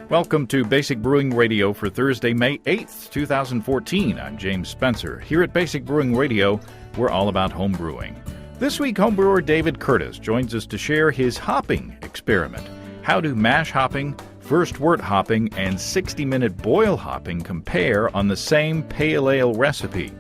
Welcome to Basic Brewing Radio for Thursday, May 8th, 2014. I'm James Spencer. Here at Basic Brewing Radio, we're all about home brewing. This week, homebrewer David Curtis joins us to share his hopping experiment. How do mash hopping, first wort hopping, and 60-minute boil hopping compare on the same pale ale recipe?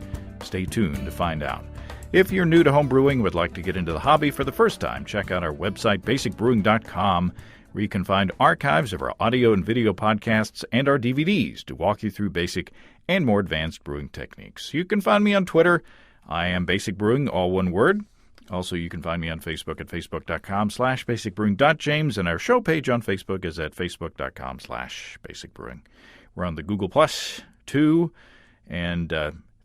Stay tuned to find out. If you're new to home brewing and would like to get into the hobby for the first time, check out our website, basicbrewing.com, where you can find archives of our audio and video podcasts and our DVDs to walk you through basic and more advanced brewing techniques. You can find me on Twitter. I am Basic Brewing, all one word. Also, you can find me on Facebook at facebook.com/basicbrewing.james, and our show page on Facebook is at facebook.com/basicbrewing. We're on the Google Plus, too, and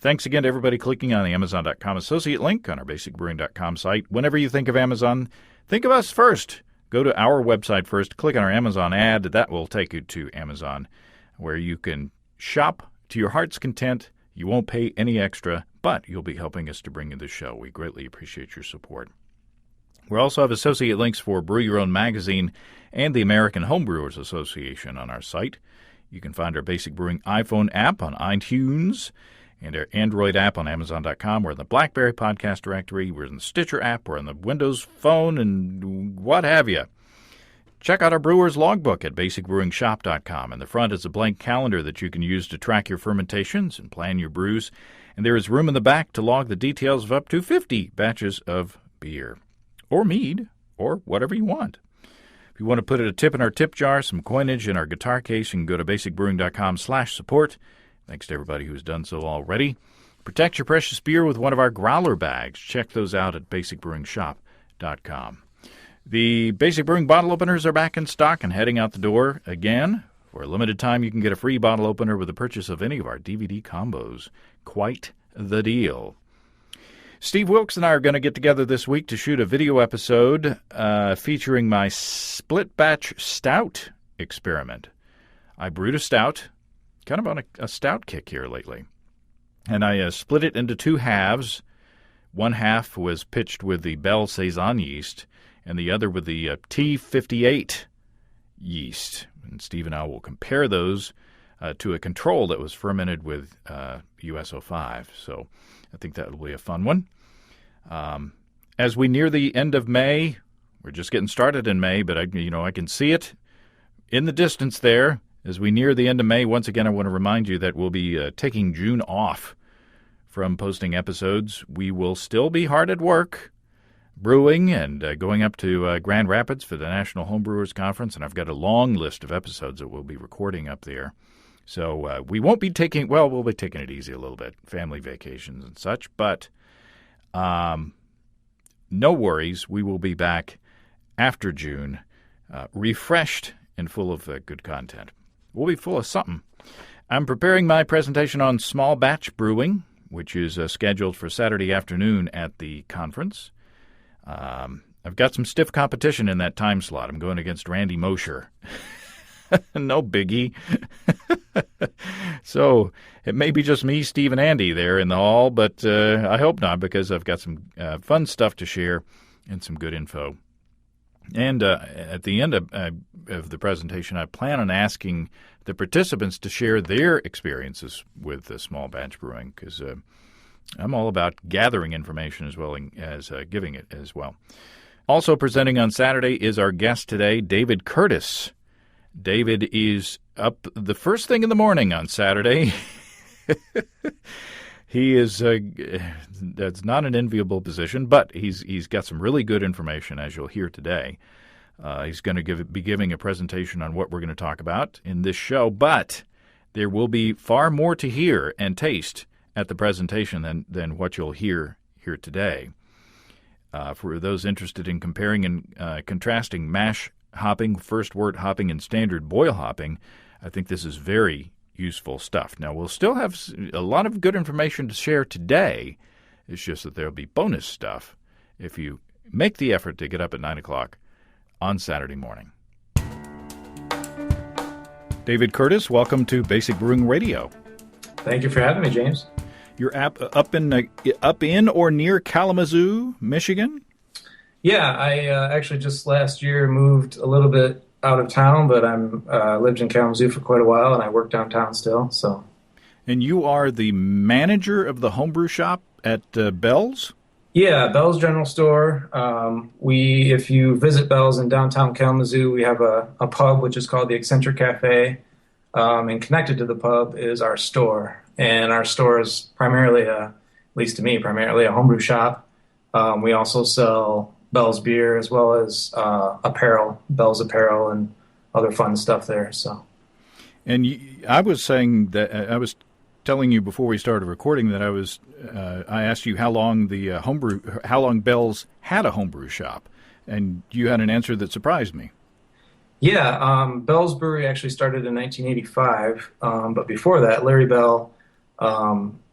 thanks again to everybody clicking on the Amazon.com associate link on our basicbrewing.com site. Whenever you think of Amazon, think of us first. Go to our website first, click on our Amazon ad. That will take you to Amazon, where you can shop to your heart's content. You won't pay any extra, but you'll be helping us to bring you the show. We greatly appreciate your support. We also have associate links for Brew Your Own magazine and the American Homebrewers Association on our site. You can find our Basic Brewing iPhone app on iTunes and our Android app on Amazon.com. We're in the BlackBerry podcast directory. We're in the Stitcher app. We're on the Windows Phone and what have you. Check out our brewer's logbook at basicbrewingshop.com. In the front is a blank calendar that you can use to track your fermentations and plan your brews. And there is room in the back to log the details of up to 50 batches of beer or mead or whatever you want. If you want to put a tip in our tip jar, some coinage in our guitar case, you can go to basicbrewing.com/support. Thanks to everybody who's done so already. Protect your precious beer with one of our growler bags. Check those out at basicbrewingshop.com. The Basic Brewing bottle openers are back in stock and heading out the door again. For a limited time, you can get a free bottle opener with the purchase of any of our DVD combos. Quite the deal. Steve Wilkes and I are going to get together this week to shoot a video episode featuring my split batch stout experiment. I brewed a stout, kind of on a stout kick here lately. And I split it into two halves. One half was pitched with the Belle Saison yeast, and the other with the T58 yeast. And Steve and I will compare those to a control that was fermented with US-05. So I think that will be a fun one. As we near the end of May, we're just getting started in May, but I can see it in the distance there. As we near the end of May, once again, I want to remind you that we'll be taking June off from posting episodes. We will still be hard at work brewing and going up to Grand Rapids for the National Homebrewers Conference, and I've got a long list of episodes that we'll be recording up there. So we won't be taking, we'll be taking it easy a little bit, family vacations and such, but no worries. We will be back after June, refreshed and full of good content. We'll be full of something. I'm preparing my presentation on small batch brewing, which is scheduled for Saturday afternoon at the conference. I've got some stiff competition in that time slot. I'm going against Randy Mosher. No biggie. So it may be just me, Steve, and Andy there in the hall, but I hope not, because I've got some fun stuff to share and some good info. And at the end of the presentation, I plan on asking the participants to share their experiences with small batch brewing, because I'm all about gathering information as well as giving it as well. Also presenting on Saturday is our guest today, David Curtis. David is up the first thing in the morning on Saturday. He is, that's not an enviable position, but he's got some really good information, as you'll hear today. He's going to be giving a presentation on what we're going to talk about in this show, but there will be far more to hear and taste at the presentation than what you'll hear here today. For those interested in comparing and contrasting mash hopping, first wort hopping, and standard boil hopping, I think this is very useful stuff. Now, we'll still have a lot of good information to share today. It's just that there'll be bonus stuff if you make the effort to get up at 9 o'clock on Saturday morning. David Curtis, welcome to Basic Brewing Radio. Thank you for having me, James. You're up in or near Kalamazoo, Michigan? Yeah, I actually just last year moved a little bit out of town, but I'm lived in Kalamazoo for quite a while, and I work downtown still. So, And you are the manager of the homebrew shop at Bell's? yeah, Bell's General Store. If you visit Bell's in downtown Kalamazoo, we have a pub which is called the Eccentric Cafe, and connected to the pub is our store. And our store is primarily, at least to me, primarily a homebrew shop. We also sell Bell's beer as well as apparel, Bell's apparel, and other fun stuff there. So, And I was saying that I was telling you before we started recording that I asked you how long how long Bell's had a homebrew shop, and you had an answer that surprised me. yeah, Bell's Brewery actually started in 1985, but before that, Larry Bell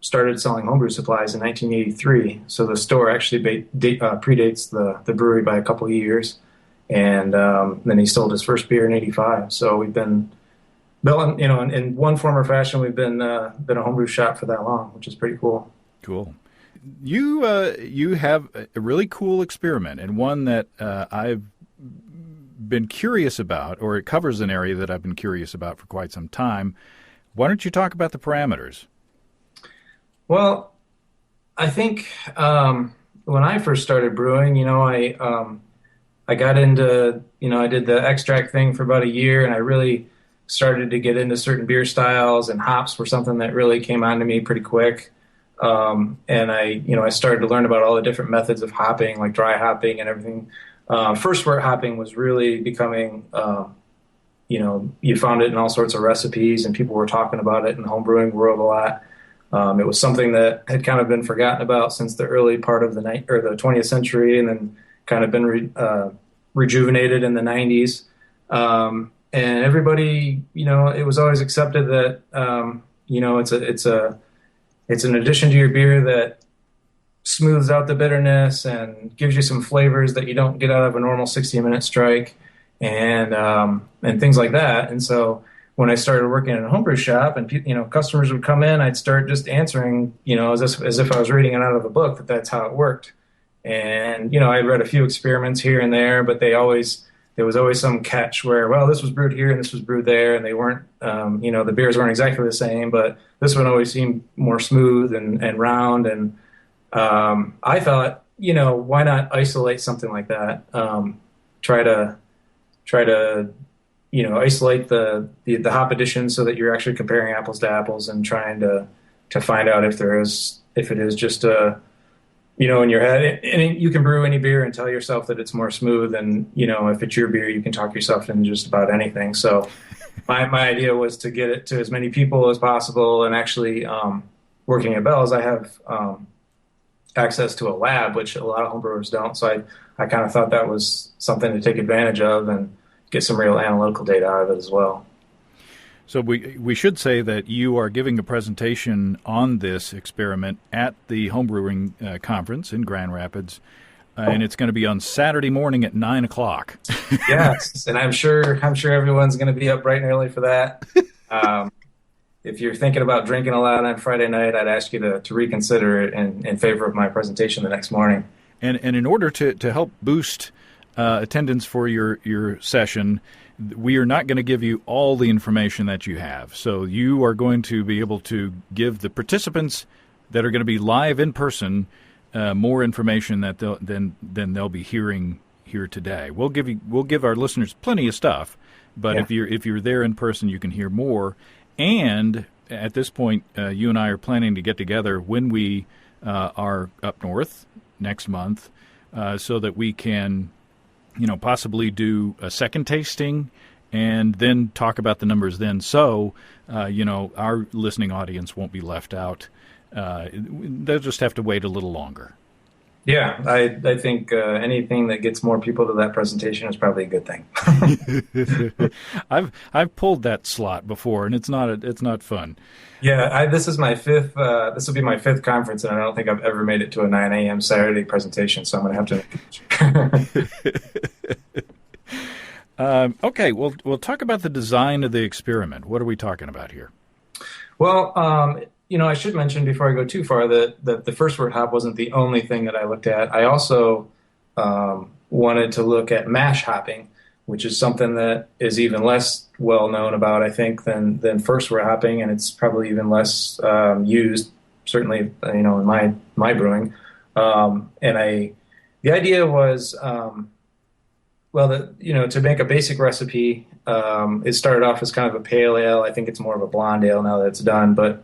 started selling homebrew supplies in 1983. So the store actually predates the brewery by a couple of years, and then he sold his first beer in '85. So we've been Bell, in one form or fashion, we've been a homebrew shop for that long, which is pretty cool. Cool. You have a really cool experiment, and one that I've been curious about, or it covers an area that I've been curious about for quite some time. Why don't you talk about the parameters? Well, I think when I first started brewing, I got into, I did the extract thing for about a year, and I really started to get into certain beer styles, and hops were something that really came on to me pretty quick. And I started to learn about all the different methods of hopping, like dry hopping and everything. First wort hopping was really becoming, you found it in all sorts of recipes, and people were talking about it in the homebrewing world a lot. It was something that had kind of been forgotten about since the early part of the 20th century, and then kind of been rejuvenated in the 90s. And everybody, it was always accepted that, it's an addition to your beer that smooths out the bitterness and gives you some flavors that you don't get out of a normal 60-minute strike, and things like that. And so when I started working in a homebrew shop, and customers would come in, I'd start just answering, as if I was reading it out of a book, that's how it worked. And I'd read a few experiments here and there, but there was always some catch where, well, this was brewed here and this was brewed there, and they weren't, the beers weren't exactly the same, but this one always seemed more smooth and round. And I thought, why not isolate something like that? Try to isolate the hop addition so that you're actually comparing apples to apples and trying to find out if it is just in your head. And you can brew any beer and tell yourself that it's more smooth, and if it's your beer, you can talk yourself into just about anything. So my idea was to get it to as many people as possible. And actually, working at Bell's, I have access to a lab, which a lot of homebrewers don't. So I kind of thought that was something to take advantage of and get some real analytical data out of it as well. So we should say that you are giving a presentation on this experiment at the Homebrewing Conference in Grand Rapids, and it's going to be on Saturday morning at 9 o'clock. Yes, and I'm sure everyone's going to be up bright and early for that. If you're thinking about drinking a lot on Friday night, I'd ask you to reconsider it in favor of my presentation the next morning. And in order to help boost attendance for your session, we are not going to give you all the information that you have. So you are going to be able to give the participants that are going to be live in person more information than they'll be hearing here today. We'll give our listeners plenty of stuff, but Yeah. if you're there in person, you can hear more. And at this point, you and I are planning to get together when we are up north next month, so that we can possibly do a second tasting and then talk about the numbers then. So, our listening audience won't be left out. They'll just have to wait a little longer. Yeah, I think anything that gets more people to that presentation is probably a good thing. I've pulled that slot before, and it's not fun. Yeah, this is my fifth. This will be my fifth conference, and I don't think I've ever made it to a 9 a.m. Saturday presentation. So I'm going to have to. Okay, we'll talk about the design of the experiment. What are we talking about here? Well, I should mention before I go too far that the first wort hop wasn't the only thing that I looked at. I also wanted to look at mash hopping, which is something that is even less well known about, I think, than first wort hopping, and it's probably even less used, certainly, in my brewing. The idea was, to make a basic recipe, it started off as kind of a pale ale. I think it's more of a blonde ale now that it's done, but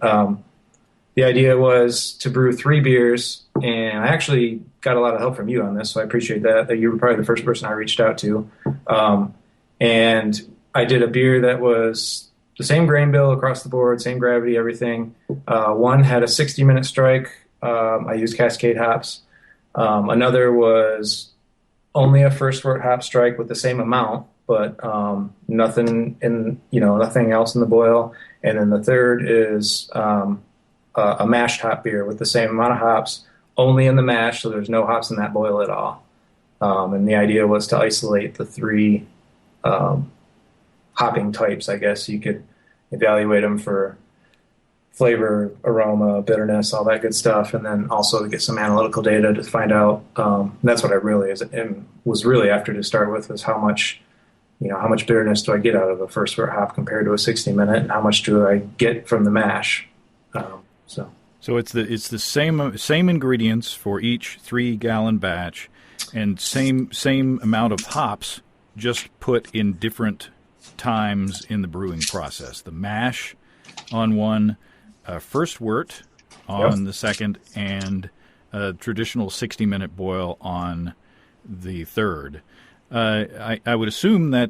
the idea was to brew 3 beers, and I actually got a lot of help from you on this, so I appreciate that. You were probably the first person I reached out to. And I did a beer that was the same grain bill across the board, same gravity, everything. One had a 60-minute strike. I used Cascade hops. Another was only a first wort hop strike with the same amount, but nothing else in the boil. And then the third is a mashed hop beer with the same amount of hops, only in the mash, so there's no hops in that boil at all. And the idea was to isolate the 3 hopping types, I guess. You could evaluate them for flavor, aroma, bitterness, all that good stuff, and then also to get some analytical data to find out. That's what I was really after to start with, was how much bitterness do I get out of a first wort hop compared to a 60-minute, and how much do I get from the mash. So it's the same ingredients for each 3-gallon batch, and same amount of hops, just put in different times in the brewing process. The mash on one, first wort on the second, and a traditional 60-minute boil on the third. I would assume that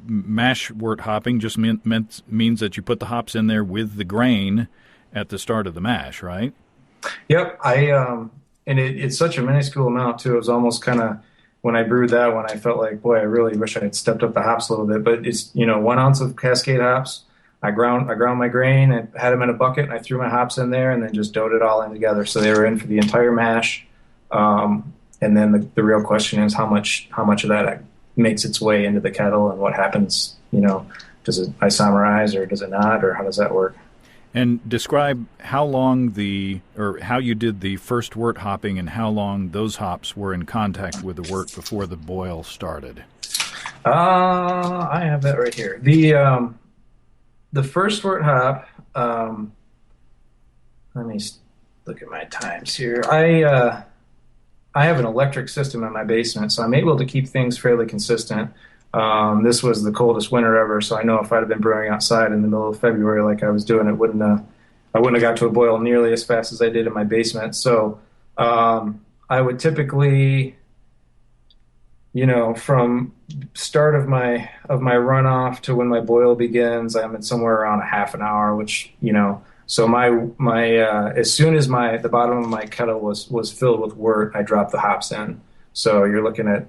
mash wort hopping just means that you put the hops in there with the grain at the start of the mash, right? Yep. And it's such a minuscule amount too. It was almost kind of, when I brewed that one, I felt like, boy, I really wish I had stepped up the hops a little bit. But it's 1 ounce of Cascade hops. I ground my grain and had them in a bucket, and I threw my hops in there and then just doughed it all in together. So they were in for the entire mash. And then the real question is how much of that makes its way into the kettle, and what happens. Does it isomerize or does it not, or how does that work? And describe how you did the first wort hopping, and how long those hops were in contact with the wort before the boil started. I have that right here. The first wort hop. Let me look at my times here. I have an electric system in my basement, so I'm able to keep things fairly consistent. This was the coldest winter ever, so I know if I'd have been brewing outside in the middle of February like I was doing, I wouldn't have got to a boil nearly as fast as I did in my basement. So I would typically, from start of my runoff to when my boil begins, I'm at somewhere around a half an hour, which, so my as soon as the bottom of my kettle was filled with wort, I dropped the hops in. So you're looking at,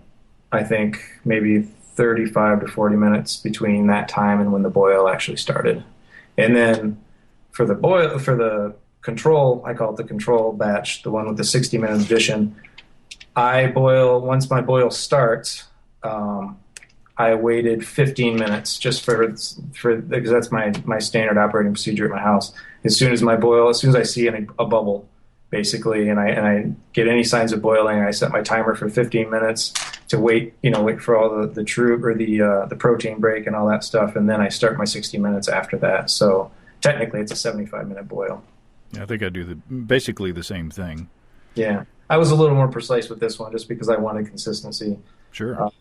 I think, maybe 35 to 40 minutes between that time and when the boil actually started. And then for the control, I call it the control batch, the one with the 60-minute addition, once my boil starts, I waited 15 minutes just because that's my standard operating procedure at my house. As soon as I see a bubble, basically, and I get any signs of boiling, I set my timer for 15 minutes to wait for all the troop or the protein break and all that stuff, and then I start my 60 minutes after that. So technically, it's a 75-minute boil. Yeah, I think I do basically the same thing. Yeah, I was a little more precise with this one just because I wanted consistency. Sure.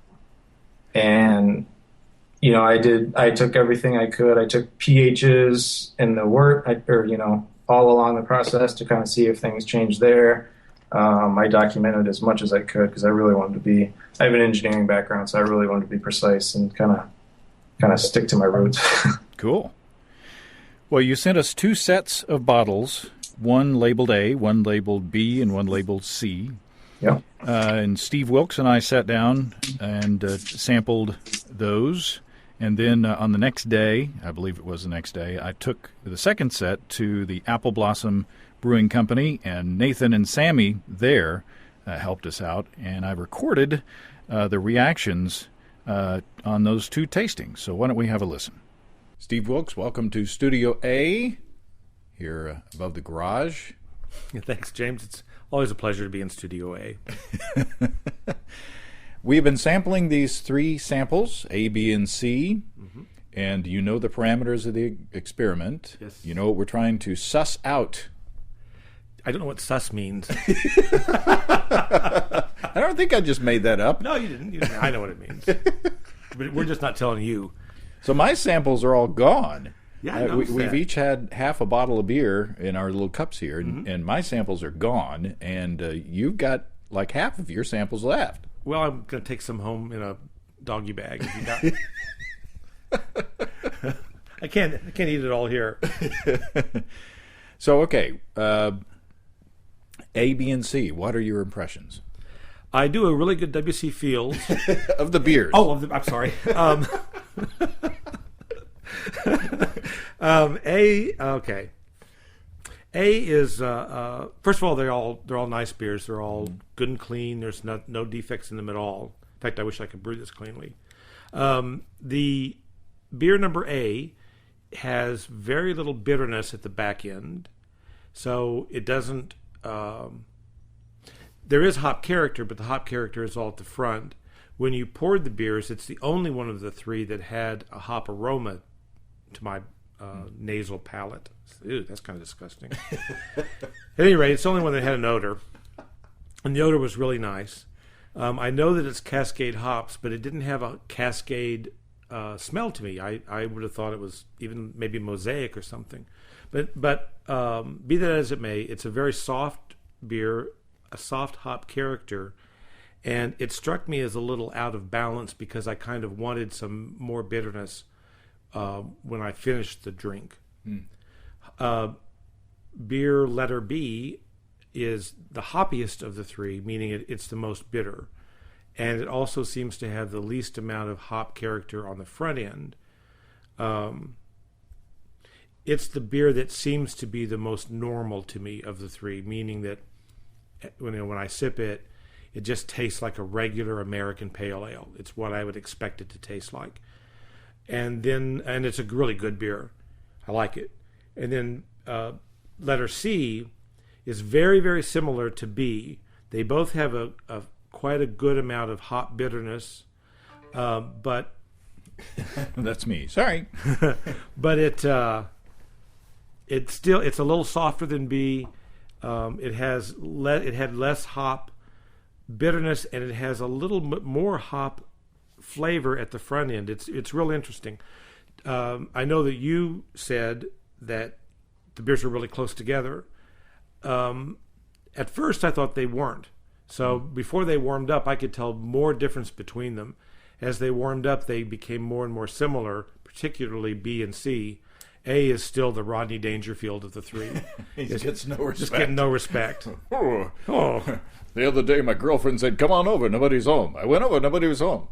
And I took everything I could. I took pHs in the wort, all along the process to kind of see if things changed there. I documented as much as I could because I really wanted to I have an engineering background, so I really wanted to be precise and kind of stick to my roots. Cool. Well, you sent us 2 sets of bottles, one labeled A, one labeled B, and one labeled C. Yeah. And Steve Wilkes and I sat down and sampled those. And then on the next day, I believe it was the next day, I took the second set to the Apple Blossom Brewing Company, and Nathan and Sammy there helped us out. And I recorded the reactions on those 2 tastings. So why don't we have a listen? Steve Wilkes, welcome to Studio A, here above the garage. Yeah, thanks, James. It's always a pleasure to be in Studio A. we've been sampling these 3 samples, A, B, and C, and you know the parameters of the experiment. Yes. You know what we're trying to suss out. I don't know what sus means. I don't think I just made that up. No, you didn't. I know what it means. But we're just not telling you. So my samples are all gone. Yeah, I noticed we've that. each had half a bottle of beer in our little cups here, and my samples are gone, and you've got like half of your samples left. Well, I'm going to take some home in a doggy bag. If you got... I can't eat it all here. So, okay, A, B, and C, what are your impressions? I do a really good W.C. Fields. Of the beers. Oh, I'm sorry. Okay. A is first of all they're all nice beers. They're all good and clean. There's no defects in them at all. In fact, I wish I could brew this cleanly. The beer number A has very little bitterness at the back end, so it doesn't. There is hop character, but the hop character is all at the front. When you poured the beers, it's the only one of the 3 that had a hop aroma to my nasal palate. Ew, that's kind of disgusting. At any rate, it's the only one that had an odor, and the odor was really nice. I know that it's Cascade hops, but it didn't have a Cascade smell to me. I would have thought it was even maybe Mosaic or something. But be that as it may, it's a very soft beer, a soft hop character, and it struck me as a little out of balance because I kind of wanted some more bitterness when I finished the drink. Beer letter B is the hoppiest of the 3, meaning it's the most bitter. And it also seems to have the least amount of hop character on the front end. It's the beer that seems to be the most normal to me of the 3, meaning that when I sip it, it just tastes like a regular American pale ale. It's what I would expect it to taste like. And it's a really good beer. I like it. And then letter C is very, very similar to B. They both have a quite a good amount of hop bitterness, but That's me. Sorry. but it's a little softer than B. It had less hop bitterness, and it has a little bit more hop flavor at the front end. It's real interesting. I know that you said that the beers were really close together. At first, I thought they weren't. So before they warmed up, I could tell more difference between them. As they warmed up, they became more and more similar, particularly B and C. A is still the Rodney Dangerfield of the 3. He gets no respect. Just getting no respect. Oh. The other day, my girlfriend said, "Come on over, nobody's home." I went over, nobody was home.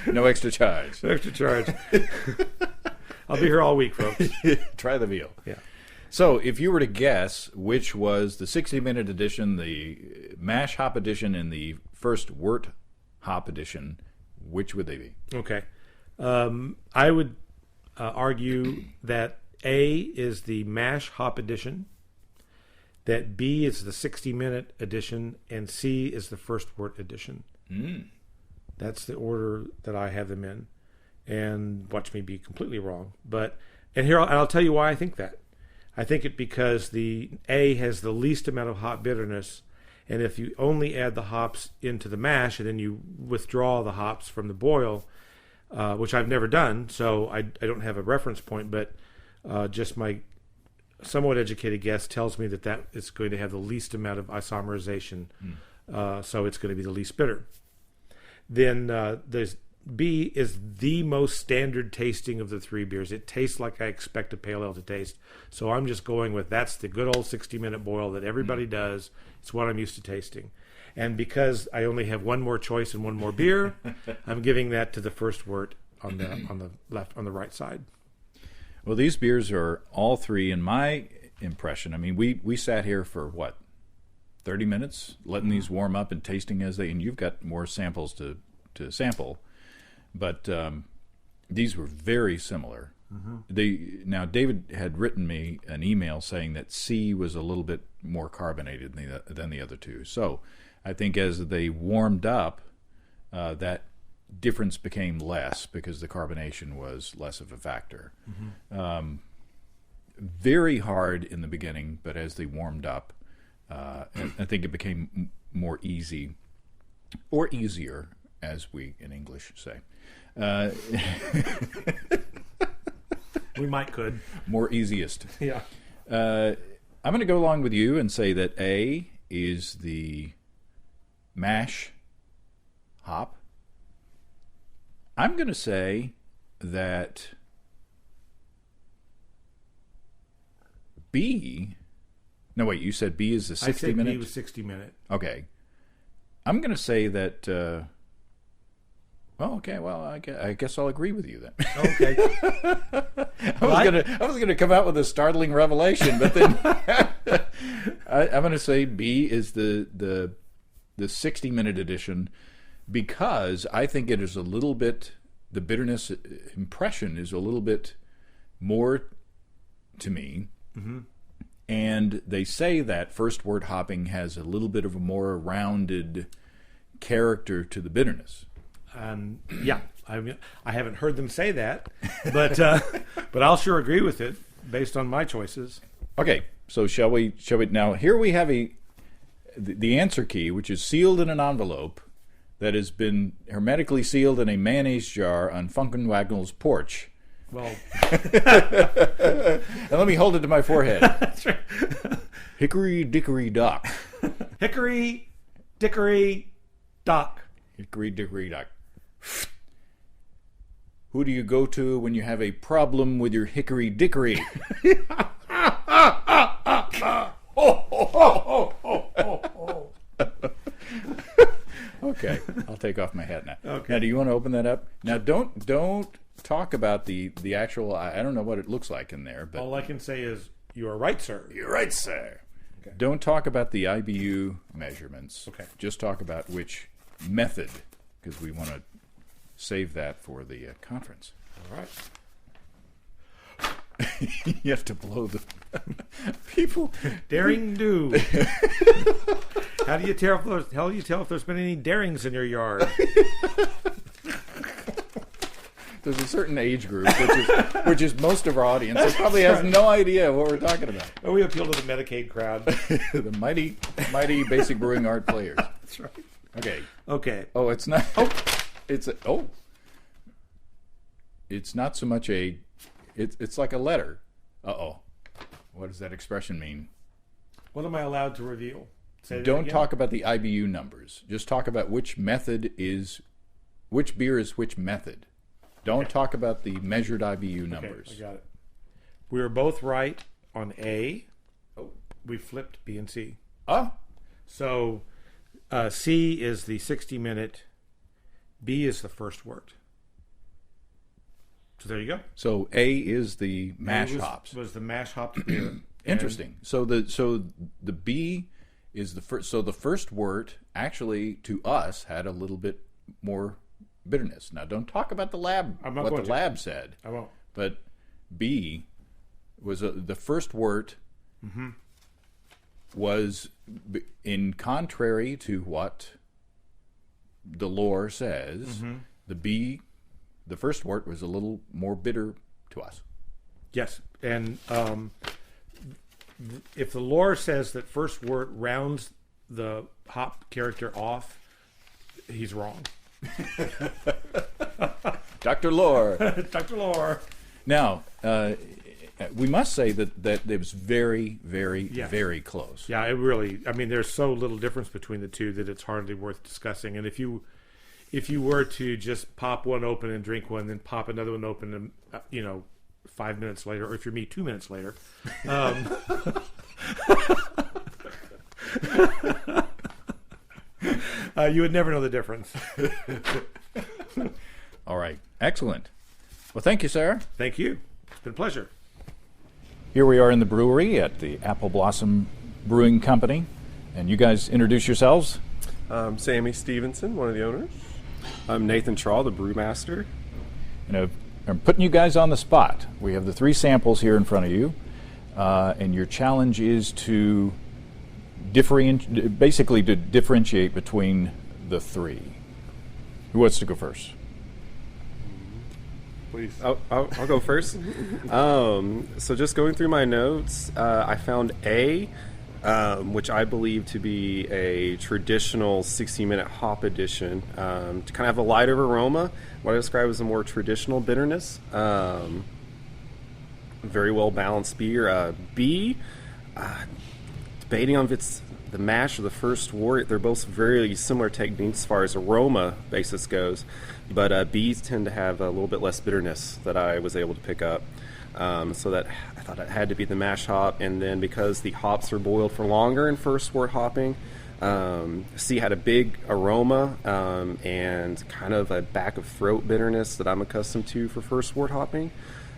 No extra charge. No extra charge. I'll be here all week, folks. Try the veal. Yeah. So, if you were to guess which was the 60-minute edition, the mash hop edition, and the first wort hop edition, which would they be? Okay. I would argue that A is the mash hop edition, that B is the 60-minute edition, and C is the first wort edition. That's the order that I have them in. And watch me be completely wrong. I'll tell you why I think that. I think it because the A has the least amount of hop bitterness, and if you only add the hops into the mash and then you withdraw the hops from the boil, which I've never done, so I don't have a reference point, but just my somewhat educated guess tells me that is going to have the least amount of isomerization, so it's going to be the least bitter. Then there's B is the most standard tasting of the 3 beers. It tastes like I expect a pale ale to taste. So I'm just going with that's the good old 60-minute boil that everybody does. It's what I'm used to tasting. And because I only have one more choice and one more beer, I'm giving that to the first wort on the right side. Well, these beers are all 3, in my impression. I mean, we sat here for what, 30 minutes, letting these warm up and tasting and you've got more samples to sample. But these were very similar Now David had written me an email saying that C was a little bit more carbonated than the other two. So I think as they warmed up, that difference became less because the carbonation was less of a factor. Very hard in the beginning, but as they warmed up, I think it became more easy, or easier, as we in English say. We could. More easiest. Yeah. I'm going to go along with you and say that A is the mash hop. I'm going to say that B... No, wait, you said B is the 60 I said minute? B was 60 minute. Okay. I'm going to say that... I guess I'll agree with you then. Okay. I was gonna come out with a startling revelation, but then I'm going to say B is the 60-minute edition, because I think it is a little bit, the bitterness impression is a little bit more to me. And they say that first wort hopping has a little bit of a more rounded character to the bitterness. Yeah, I haven't heard them say that, but I'll sure agree with it based on my choices. Okay, so shall we now? Here we have the answer key, which is sealed in an envelope that has been hermetically sealed in a mayonnaise jar on Funkenwagnall's porch. Well, and let me hold it to my forehead. That's right. Hickory dickory dock. Hickory dickory dock. Hickory dickory dock. Who do you go to when you have a problem with your hickory dickory? Okay, I'll take off my hat now. Okay. Now, do you want to open that up? Now, don't talk about the actual. I don't know what it looks like in there, but All I can say is, you are right, sir. you're right, sir. Okay. Don't talk about the IBU measurements. Okay. Just talk about which method, because we want to save that for the conference. All right. You have to blow the people. Daring do. How do you tell if there's been any darings in your yard? There's a certain age group, which is most of our audience, that probably has no idea what we're talking about. Oh, we appeal to the Medicaid crowd. The mighty basic brewing art players. That's right. Okay. Oh, it's not. It's not so much a. It's like a letter. Uh-oh. What does that expression mean? What am I allowed to reveal? Don't talk about the IBU numbers. Just talk about which beer is which method. Don't talk about the measured IBU numbers. Okay, I got it. We were both right on A. Oh, we flipped B and C. So C is the 60-minute. B is the first wort. So there you go. So A is the mash hops. Was the mash hopped beer. Interesting. So the B is the first. So the first wort actually to us had a little bit more bitterness. Now don't talk about the lab. What the lab said. I won't. But B was the first wort. Mm-hmm. Was in contrary to what the lore says. Mm-hmm. The first wort was a little more bitter to us. Yes, and if the lore says that first wort rounds the hop character off, he's wrong. Dr. Lore. Dr. Lore. Now, we must say that it was very, very, very close. Yeah, it really. I mean, there's so little difference between the two that it's hardly worth discussing. And if you were to just pop one open and drink one, then pop another one open, and 5 minutes later, or if you're me, 2 minutes later, you would never know the difference. All right, excellent. Well, thank you, Sarah. Thank you. It's been a pleasure. Here we are in the brewery at the Apple Blossom Brewing Company, and you guys introduce yourselves. I'm Sammy Stevenson, one of the owners. I'm Nathan Trawl, the brewmaster. I'm putting you guys on the spot. We have the 3 samples here in front of you, and your challenge is to differentiate between the 3. Who wants to go first? Please. I'll go first. So just going through my notes, I found A, which I believe to be a traditional 60-minute hop edition, to kind of have a lighter aroma, what I describe as a more traditional bitterness. Very well balanced beer. B, debating on if it's the mash or the first wort. They're both very similar techniques as far as aroma basis goes, but Bs tend to have a little bit less bitterness that I was able to pick up. So that I thought it had to be the mash hop, and then because the hops are boiled for longer in first wort hopping, C had a big aroma and kind of a back of throat bitterness that I'm accustomed to for first wort hopping,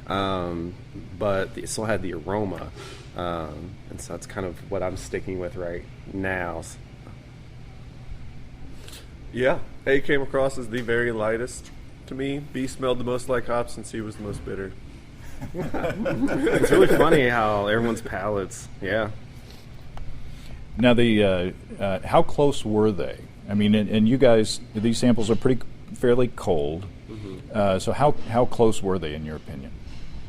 but it still had the aroma, and so that's kind of what I'm sticking with right now. Yeah, A came across as the very lightest to me. B smelled the most like hops, and C was the most bitter. It's really funny how everyone's palates, yeah. Now, the how close were they? I mean, and you guys, these samples are fairly cold. Mm-hmm. So how close were they in your opinion?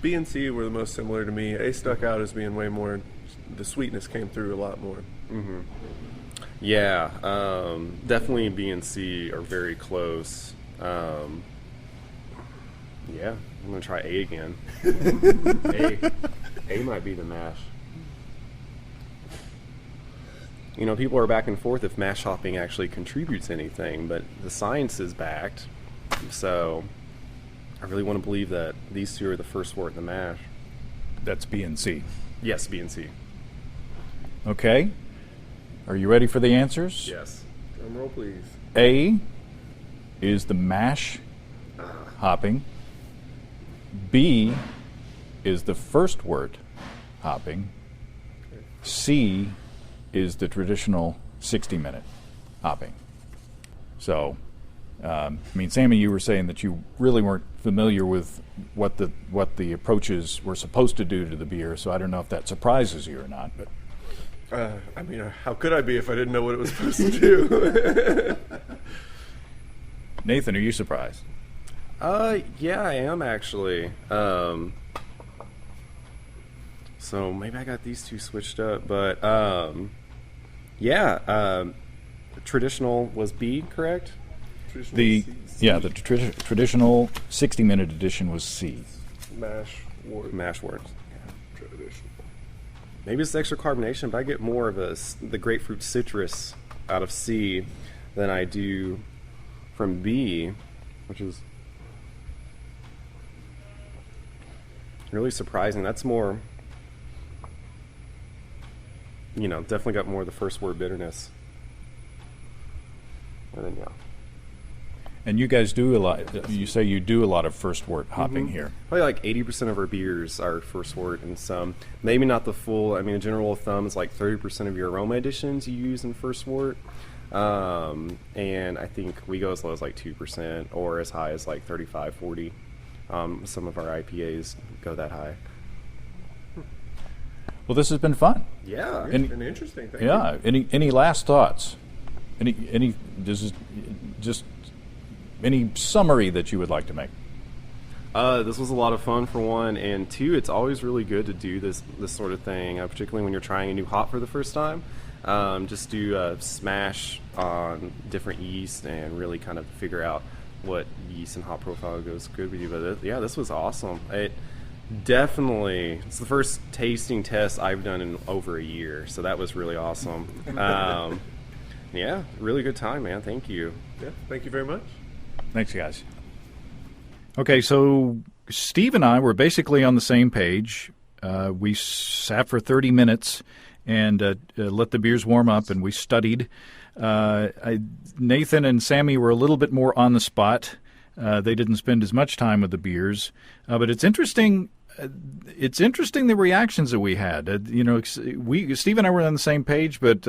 B and C were the most similar to me. A stuck out as being way more. The sweetness came through a lot more. Mm-hmm. Yeah, definitely B and C are very close. Yeah, I'm gonna try A again. A might be the mash. You know, people are back and forth if mash hopping actually contributes anything, but the science is backed. So I really want to believe that these 2 are the first wort in the mash. That's B and C. Yes, B and C. Okay. Are you ready for the answers? Yes. Drum roll, please. A is the mash hopping. B is the first wort hopping. C is the traditional 60-minute hopping. So, I mean, Sammy, you were saying that you really weren't familiar with what the approaches were supposed to do to the beer, so I don't know if that surprises you or not. But I mean, how could I be if I didn't know what it was supposed to do? Nathan, are you surprised? Yeah, I am actually. So maybe I got these 2 switched up, but yeah, traditional was B, correct? The traditional 60-minute edition was C. Mash wort. Mash wort. Traditional. Maybe it's the extra carbonation, but I get more of the grapefruit citrus out of C than I do from B, which is really surprising. That's more, definitely got more of the first wort bitterness. And then, yeah. And you guys do a lot. You say you do a lot of first wort hopping here. Probably like 80% of our beers are first wort, and some maybe not the full. I mean, a general rule of thumb is like 30% of your aroma additions you use in first wort, and I think we go as low as like 2%, or as high as like 35, 40. Some of our IPAs go that high. Well, this has been fun. Yeah, It's been interesting. Thank Yeah. you. Any last thoughts? Any just any summary that you would like to make? This was a lot of fun for one, and 2, it's always really good to do this sort of thing, particularly when you're trying a new hop for the first time. Just do smash on different yeast and really kind of figure out what yeast and hop profile goes good with you. But yeah, this was awesome. It's the first tasting test I've done in over a year, so that was really awesome. Yeah, really good time, man. Thank you. Yeah, thank you very much. Thanks, guys. Okay, so Steve and I were basically on the same page. We sat for 30 minutes and let the beers warm up, and we studied. Nathan and Sammy were a little bit more on the spot. They didn't spend as much time with the beers, but it's interesting. It's interesting the reactions that we had. Steve and I were on the same page, but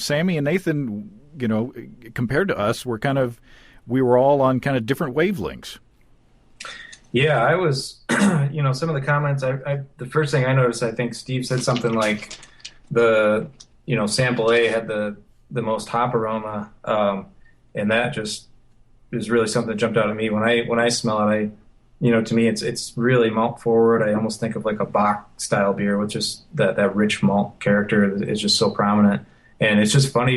Sammy and Nathan, compared to us, we were all on kind of different wavelengths. Yeah, I was, some of the comments, the first thing I noticed, I think Steve said something like the, sample A had the most hop aroma. And that just is really something that jumped out at me when I smell it. To me, it's really malt forward. I almost think of like a Bach style beer, which is that rich malt character is just so prominent. And it's just funny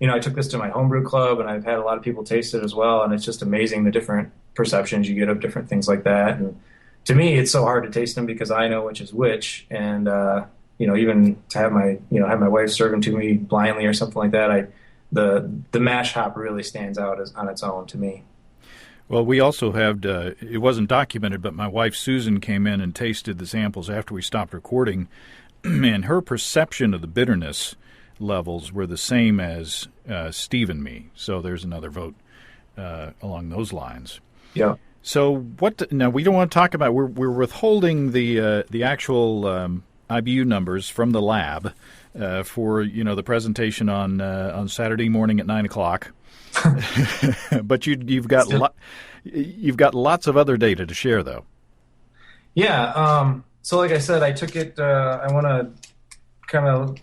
I took this to my homebrew club, and I've had a lot of people taste it as well. And it's just amazing the different perceptions you get of different things like that. And to me, it's so hard to taste them because I know which is which. And even to have my wife serve them to me blindly or something like that, the mash hop really stands out on its own to me. Well, we also had, it wasn't documented, but my wife Susan came in and tasted the samples after we stopped recording, and her perception of the bitterness levels were the same as Steve and me. So there's another vote along those lines. Yeah. So now we don't want to talk about, we're withholding the actual IBU numbers from the lab for, the presentation on Saturday morning at 9:00. But you've got lots of other data to share, though. Yeah. So, like I said, I took it. I want to kind of,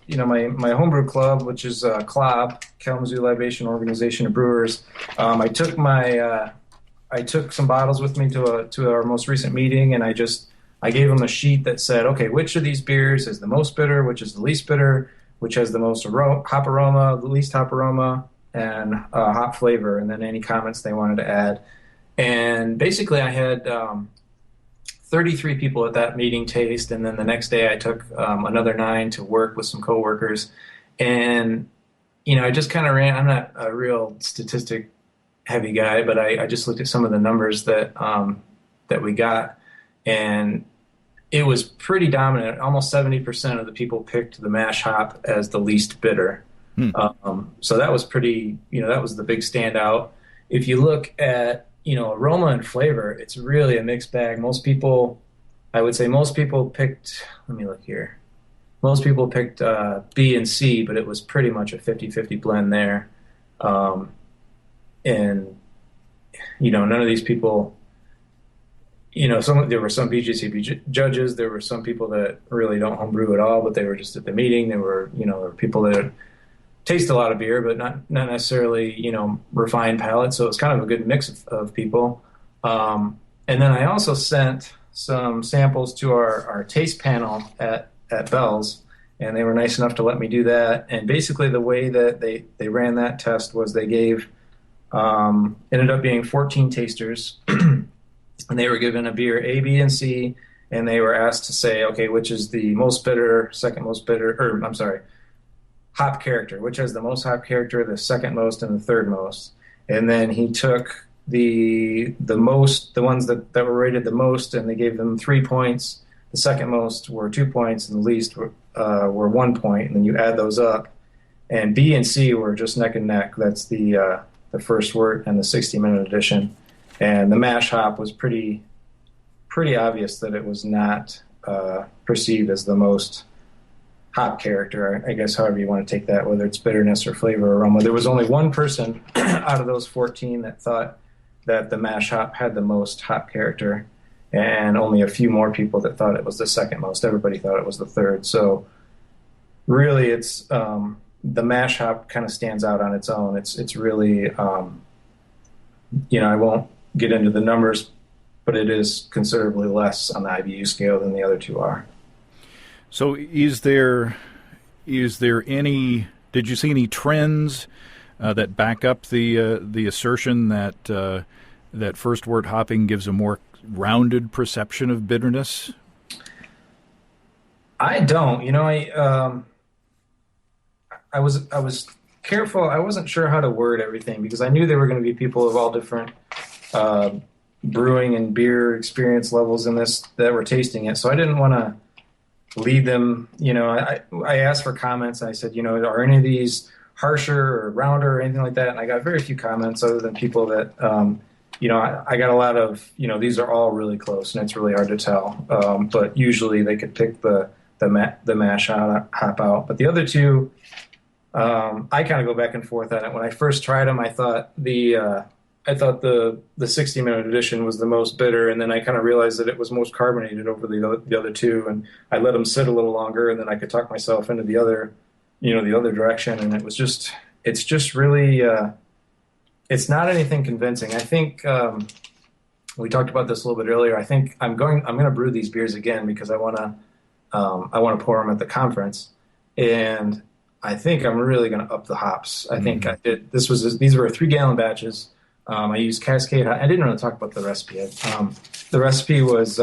my homebrew club, which is CLOB, Kalamazoo Libation Organization of Brewers. I took some bottles with me to our most recent meeting, and I gave them a sheet that said, okay, which of these beers is the most bitter, which is the least bitter, which has the most hop aroma, the least hop aroma, and hop flavor, and then any comments they wanted to add. And basically I had 33 people at that meeting taste, and then the next day I took another 9 to work with some coworkers. And, I just kind of I'm not a real statistic heavy guy, but I just looked at some of the numbers that we got, and it was pretty dominant. Almost 70% of the people picked the mash hop as the least bitter. So that was pretty, that was the big standout. If you look at, aroma and flavor, it's really a mixed bag. I would say most people picked, let me look here. Most people picked B and C, but it was pretty much a 50-50 blend there. And, none of these people, there were some BJCP judges. There were some people that really don't homebrew at all, but they were just at the meeting. There were people that taste a lot of beer, but not necessarily, refined palate. So it's kind of a good mix of people. And then I also sent some samples to our taste panel at Bell's, and they were nice enough to let me do that. And basically the way that they ran that test was they gave, ended up being 14 tasters, and they were given a beer A, B, and C, and they were asked to say, okay, which is the most bitter, second most bitter, hop character, which has the most hop character, the second most, and the third most. And then he took the ones that were rated the most, and they gave them 3 points. The second most were 2 points, and the least were 1 point. And then you add those up, and B and C were just neck and neck. That's the first wort and the 60-minute edition. And the mash hop was pretty obvious that it was not perceived as the most hop character, I guess, however you want to take that, whether it's bitterness or flavor or aroma. There was only one person out of those 14 that thought that the mash hop had the most hop character, and only a few more people that thought it was the second most. Everybody thought it was the third. So really, it's the mash hop kind of stands out on its own. It's really, I won't get into the numbers, but it is considerably less on the IBU scale than the other two are. So is there any, did you see any trends that back up the assertion that that first wort hopping gives a more rounded perception of bitterness? I don't. I was careful. I wasn't sure how to word everything because I knew there were going to be people of all different brewing and beer experience levels in this that were tasting it. So I didn't want to lead them. I asked for comments. And I said, are any of these harsher or rounder or anything like that? And I got very few comments other than people that, I got a lot of, these are all really close and it's really hard to tell. But usually they could pick the mash hop out. But the other two, I kind of go back and forth on it. When I first tried them, I thought the the 60-minute edition was the most bitter, and then I kind of realized that it was most carbonated over the other two, and I let them sit a little longer, and then I could talk myself into the other direction, and it's just really it's not anything convincing. I think we talked about this a little bit earlier. I think I'm going to brew these beers again because I want to pour them at the conference, and I think I'm really going to up the hops. I think I did. These were 3-gallon batches. I used Cascade. I didn't really talk about the recipe. The recipe was,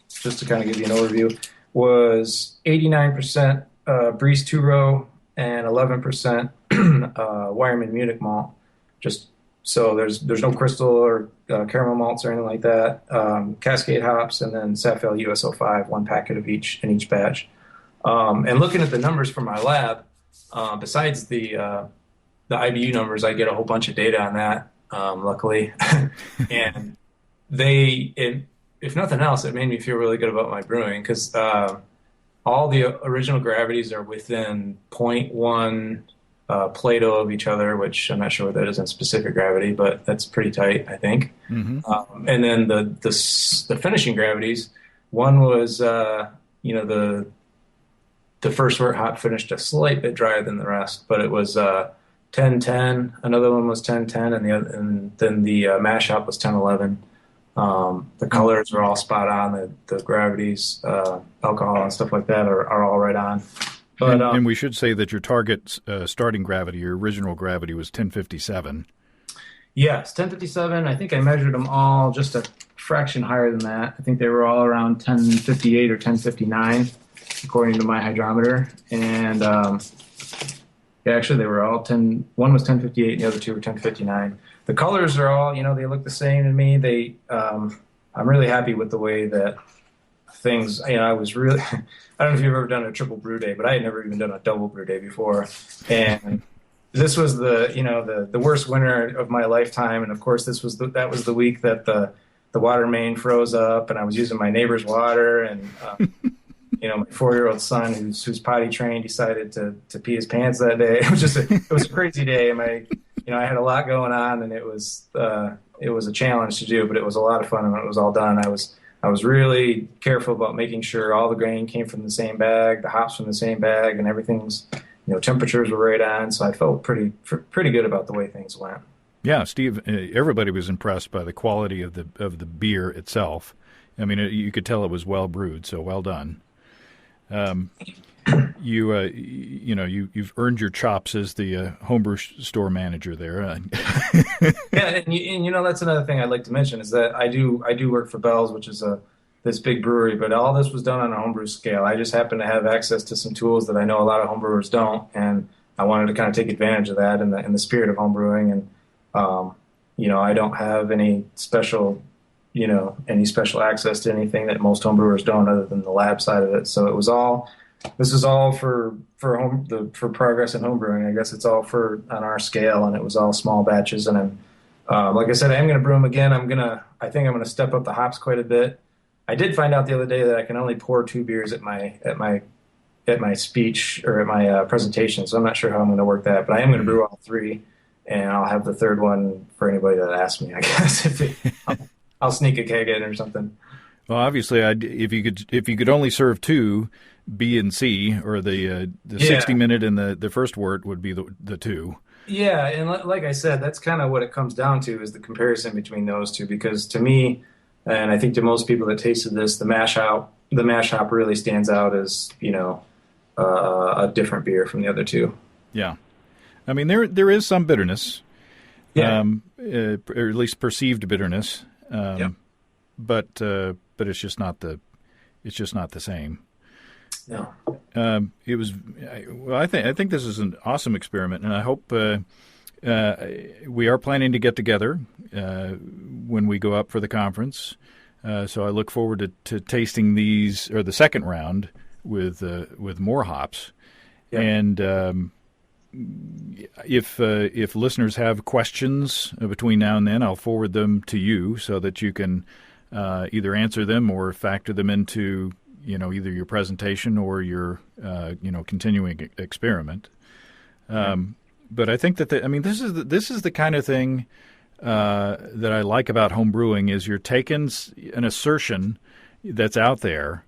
just to kind of give you an overview, was 89% Breeze 2-row and 11% Weyermann Munich malt. Just so there's no crystal or caramel malts or anything like that. Cascade hops and then Safel USO5, 1 packet of each in each batch. And looking at the numbers from my lab, besides the IBU numbers, I get a whole bunch of data on that. Luckily, and if nothing else, it made me feel really good about my brewing because all the original gravities are within 0.1 Plato of each other, which I'm not sure what that is in specific gravity, but that's pretty tight, I think. Mm-hmm. And then the finishing gravities, one was the first wort hop finished a slight bit drier than the rest, but it was 10-10. Another one was 10-10, and then the mash hop was 10-11. The colors are all spot on. The gravities, alcohol and stuff like that are all right on. But and we should say that your target starting gravity, your original gravity, was 1057. Yes, 1057. I think I measured them all just a fraction higher than that. I think they were all around 1058 or 1059, according to my hydrometer. And actually, they were all 10. One was 1058, and the other two were 1059. The colors are all, they look the same to me. I'm really happy with the way that things. I was really. I don't know if you've ever done a triple brew day, but I had never even done a double brew day before, and this was the worst winter of my lifetime. And of course, that was the week that the water main froze up, and I was using my neighbor's water, and my 4-year-old son, who's potty trained, decided to pee his pants that day. It was a crazy day. And I had a lot going on, and it was a challenge to do, but it was a lot of fun. And when it was all done, I was really careful about making sure all the grain came from the same bag, the hops from the same bag, and everything's, temperatures were right on. So I felt pretty good about the way things went. Yeah, Steve, everybody was impressed by the quality of the beer itself. I mean, you could tell it was well brewed, so well done. You've earned your chops as the homebrew store manager there. Yeah, and that's another thing I'd like to mention is that I do work for Bell's, which is this big brewery, but all this was done on a homebrew scale. I just happen to have access to some tools that I know a lot of homebrewers don't, and I wanted to kind of take advantage of that in the spirit of homebrewing. And I don't have any special access to anything that most homebrewers don't, other than the lab side of it. So this is all for progress in homebrewing. I guess it's all on our scale, and it was all small batches. And like I said, I am going to brew them again. I think I'm going to step up the hops quite a bit. I did find out the other day that I can only pour 2 beers at my speech or at my presentation. So I'm not sure how I'm going to work that, but I am going to brew all 3, and I'll have the third one for anybody that asks me, I guess. I'll sneak a keg in or something. Well, obviously, if you could only serve 2, B and C, or the 60-minute and the first wort would be the 2. Yeah, and like I said, that's kind of what it comes down to, is the comparison between those two. Because to me, and I think to most people that tasted this, the mash hop really stands out as a different beer from the other two. Yeah, I mean there is some bitterness, yeah, or at least perceived bitterness. Yep. But it's just not the same. No. It was. I think this is an awesome experiment, and I hope we are planning to get together when we go up for the conference. So I look forward to tasting these, or the second round with more hops. Yep. And if listeners have questions between now and then, I'll forward them to you so that you can either answer them or factor them into either your presentation or your continuing experiment. But I think that this is the kind of thing that I like about home brewing is you're taking an assertion that's out there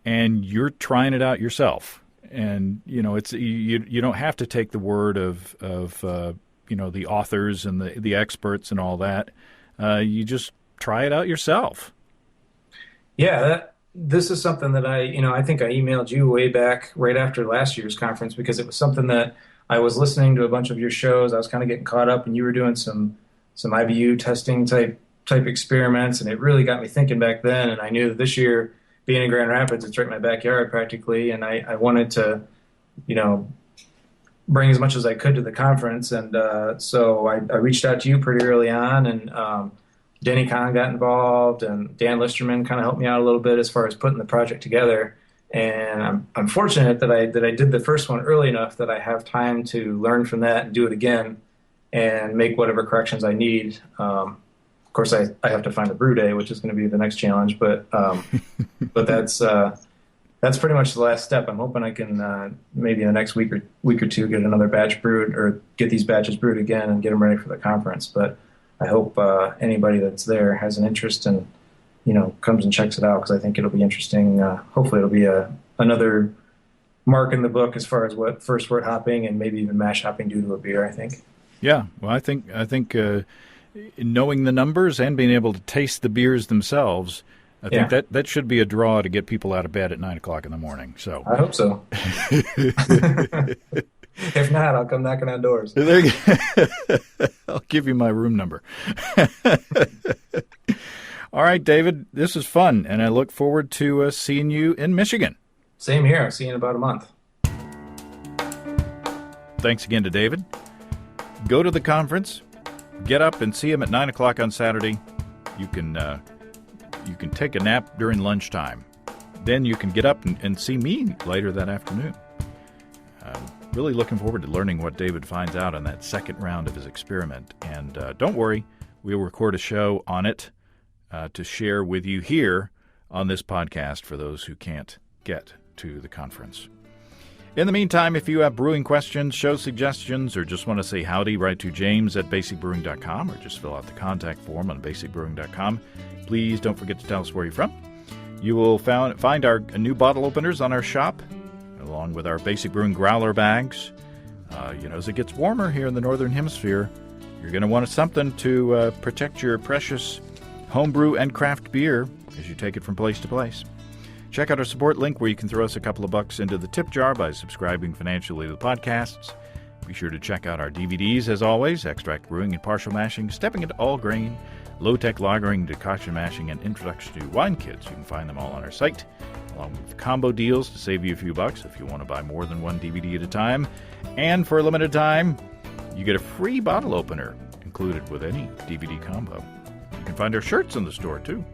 and you're trying it out yourself. And, it's you don't have to take the word of the authors and the experts and all that. You just try it out yourself. Yeah, this is something that I think I emailed you way back right after last year's conference, because it was something that I was listening to a bunch of your shows. I was kind of getting caught up, and you were doing some IBU testing type experiments, and it really got me thinking back then. And I knew that this year, being in Grand Rapids, it's right in my backyard practically, and I wanted to, bring as much as I could to the conference. And so I reached out to you pretty early on, and Denny Kahn got involved, and Dan Listerman kind of helped me out a little bit as far as putting the project together. And I'm fortunate that I did the first one early enough that I have time to learn from that and do it again and make whatever corrections I need. Of course, I have to find a brew day, which is going to be the next challenge. But that's pretty much the last step. I'm hoping I can maybe in the next week or two get another batch brewed, or get these batches brewed again and get them ready for the conference. But I hope anybody that's there has an interest and comes and checks it out, because I think it'll be interesting. Hopefully, it'll be another mark in the book as far as what first wort hopping and maybe even mash hopping do to a beer, I think. Yeah, well, I think knowing the numbers and being able to taste the beers themselves, I think that should be a draw to get people out of bed at 9 o'clock in the morning. So I hope so. If not, I'll come knocking on doors. I'll give you my room number. All right, David, this is fun, and I look forward to seeing you in Michigan. Same here. I'll see you in about a month. Thanks again to David. Go to the conference. Get up and see him at 9 o'clock on Saturday. You can take a nap during lunchtime. Then you can get up and see me later that afternoon. Really looking forward to learning what David finds out on that second round of his experiment. And don't worry, we'll record a show on it to share with you here on this podcast for those who can't get to the conference. In the meantime, if you have brewing questions, show suggestions, or just want to say howdy, write to james@basicbrewing.com or just fill out the contact form on basicbrewing.com. Please don't forget to tell us where you're from. You will find our new bottle openers on our shop, along with our Basic Brewing growler bags. As it gets warmer here in the Northern Hemisphere, you're going to want something to protect your precious homebrew and craft beer as you take it from place to place. Check out our support link where you can throw us a couple of bucks into the tip jar by subscribing financially to the podcasts. Be sure to check out our DVDs, as always, Extract Brewing and Partial Mashing, Stepping into All Grain, Low-Tech Lagering, Decoction Mashing, and Introduction to Wine Kits. You can find them all on our site, along with combo deals to save you a few bucks if you want to buy more than one DVD at a time. And for a limited time, you get a free bottle opener included with any DVD combo. You can find our shirts in the store, too.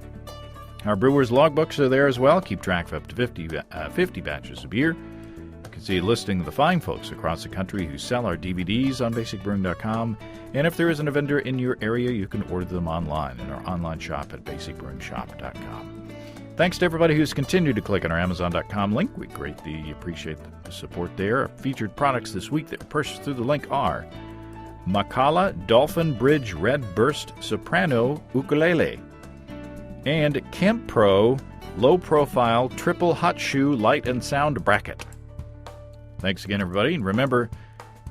Our brewers' logbooks are there as well. Keep track of up to 50 batches of beer. You can see a listing of the fine folks across the country who sell our DVDs on basicbrewing.com. And if there isn't a vendor in your area, you can order them online in our online shop at basicbrewingshop.com. Thanks to everybody who's continued to click on our Amazon.com link. We greatly appreciate the support there. Our featured products this week that were purchased through the link are Macala Dolphin Bridge Red Burst Soprano Ukulele and Kemp Pro Low Profile Triple Hot Shoe Light and Sound Bracket. Thanks again, everybody. And remember,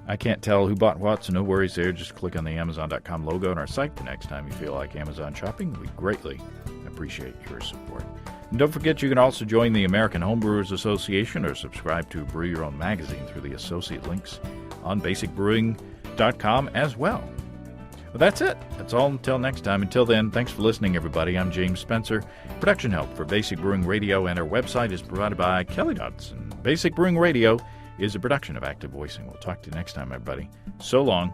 I can't tell who bought what, so no worries there. Just click on the Amazon.com logo on our site the next time you feel like Amazon shopping. We greatly appreciate your support. And don't forget, you can also join the American Homebrewers Association or subscribe to Brew Your Own magazine through the associate links on basicbrewing.com as well. Well, that's it. That's all until next time. Until then, thanks for listening, everybody. I'm James Spencer. Production help for Basic Brewing Radio and our website is provided by Kelly Dodson. Basic Brewing Radio is a production of Active Voicing. We'll talk to you next time, everybody. So long.